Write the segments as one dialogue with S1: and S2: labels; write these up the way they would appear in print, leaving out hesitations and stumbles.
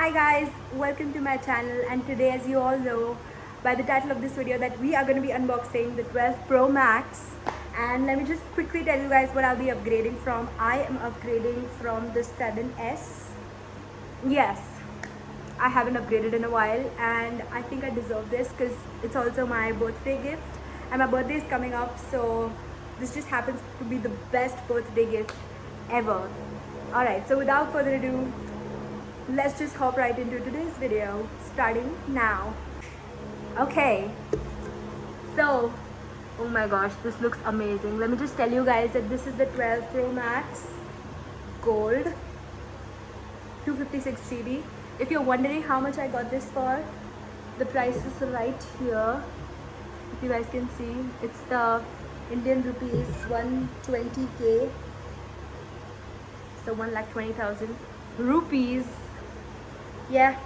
S1: Hi guys, welcome to my channel, and today, as you all know by the title of this video, that we are going to be unboxing the 12 Pro Max. And let me just quickly tell you guys what I'll be upgrading from. I am upgrading from the 7S. Yes, I haven't upgraded in a while, and I think I deserve this because it's also my birthday gift and my birthday is coming up, so this just happens to be the best birthday gift ever. Alright, so without further ado, let's just hop right into today's video, starting now. Okay, so oh my gosh, this looks amazing. Let me just tell you guys that this is the 12 Pro Max Gold 256 GB. If you're wondering how much I got this for, the price is right here. If you guys can see, it's the Indian rupees 120k, so 1,20,000 rupees. Yeah,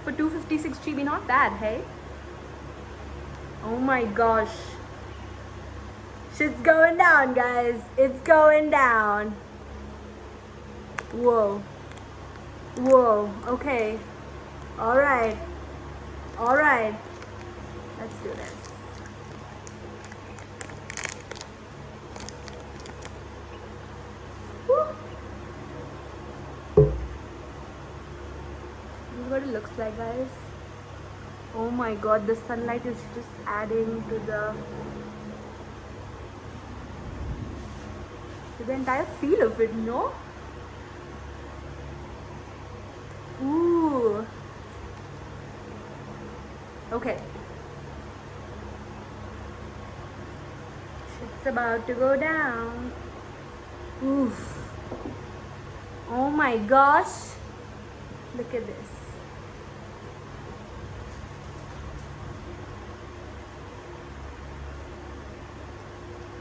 S1: for 256 GB, not bad, hey? Oh my gosh, shit's going down, guys. It's going down. Whoa, whoa. Okay, all right, let's do this. Woo. This is what it looks like, guys. Oh my god, the sunlight is just adding to the entire feel of it, no? Ooh. Okay. Shit's about to go down. Oof. Oh my gosh. Look at this.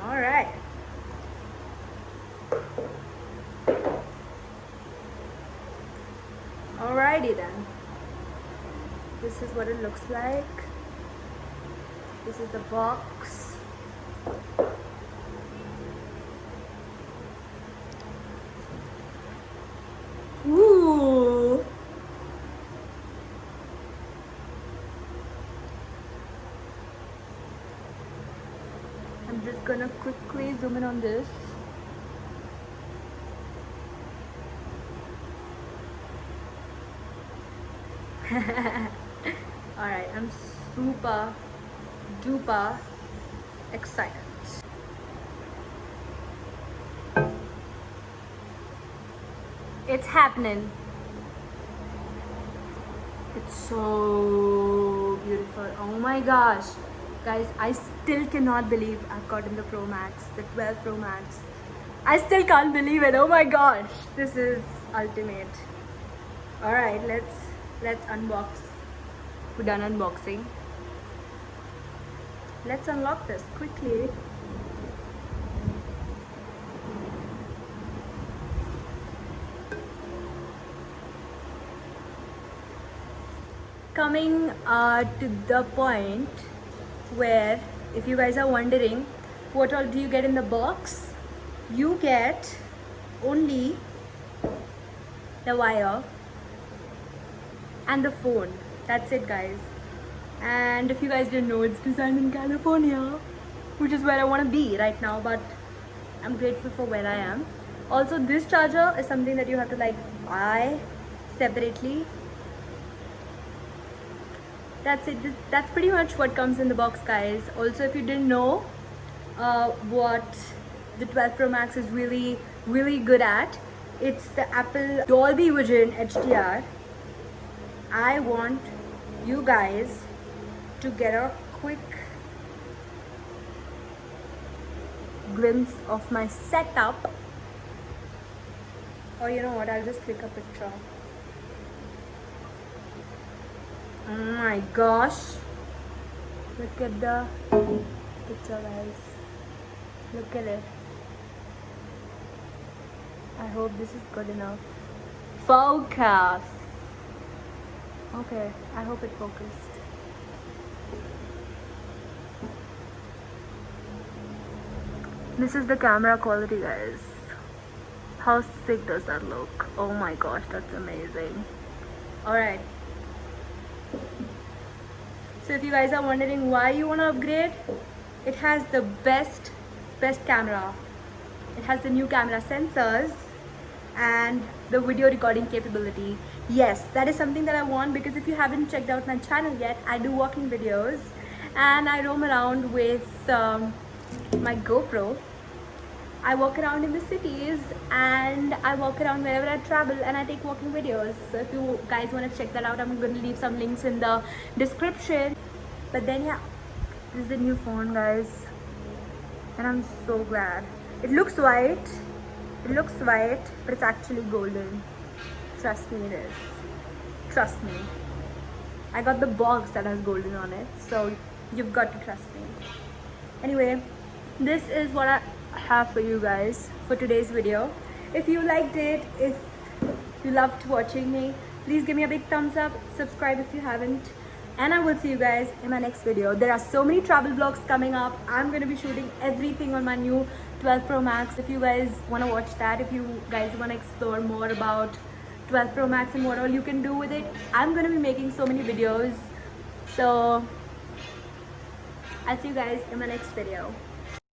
S1: All right. Alrighty then. This is what it looks like. This is the box. Ooh. I'm just gonna quickly zoom in on this. Alright, I'm super duper excited. It's happening. It's so beautiful. Oh my gosh. Guys, I still cannot believe I've gotten the Pro Max, the 12 Pro Max. I still can't believe it. Oh my gosh. This is ultimate. Alright, let's unbox. We're done unboxing. Let's unlock this quickly. Coming to the point where, if you guys are wondering what all do you get in the box, you get only the wire and the phone. That's it, guys. And if you guys didn't know, it's designed in California, which is where I want to be right now, but I'm grateful for where I am. Also, this charger is something that you have to like buy separately. That's it. That's pretty much what comes in the box, guys. Also, if you didn't know what the 12 Pro Max is really good at, it's the Apple Dolby Vision HDR. I want you guys to get a quick glimpse of my setup, or you know what, I'll just click a picture. Oh my gosh, look at the picture, guys. Look at it. I hope this is good enough. Focus. Okay, I hope it focused. This is the camera quality, guys. How sick does that look? Oh my gosh, that's amazing. Alright. So if you guys are wondering why you want to upgrade, it has the best camera. It has the new camera sensors and the video recording capability. Yes, that is something that I want, because if you haven't checked out my channel yet, I do walking videos and I roam around with my GoPro. I walk around in the cities and I walk around wherever I travel and I take walking videos. So if you guys want to check that out, I'm going to leave some links in the description. But then yeah, this is the new phone, guys, and I'm so glad. It looks white, but it's actually golden. Trust me, it is. Trust me. I got the box that has golden on it, so you've got to trust me. Anyway, this is what I have for you guys for today's video. If you liked it, if you loved watching me, please give me a big thumbs up, subscribe if you haven't, and I will see you guys in my next video. There are so many travel vlogs coming up. I'm going to be shooting everything on my new 12 Pro Max. If you guys want to watch that, if you guys want to explore more about 12 Pro Max and what all you can do with it, I'm going to be making so many videos. So I'll see you guys in my next video.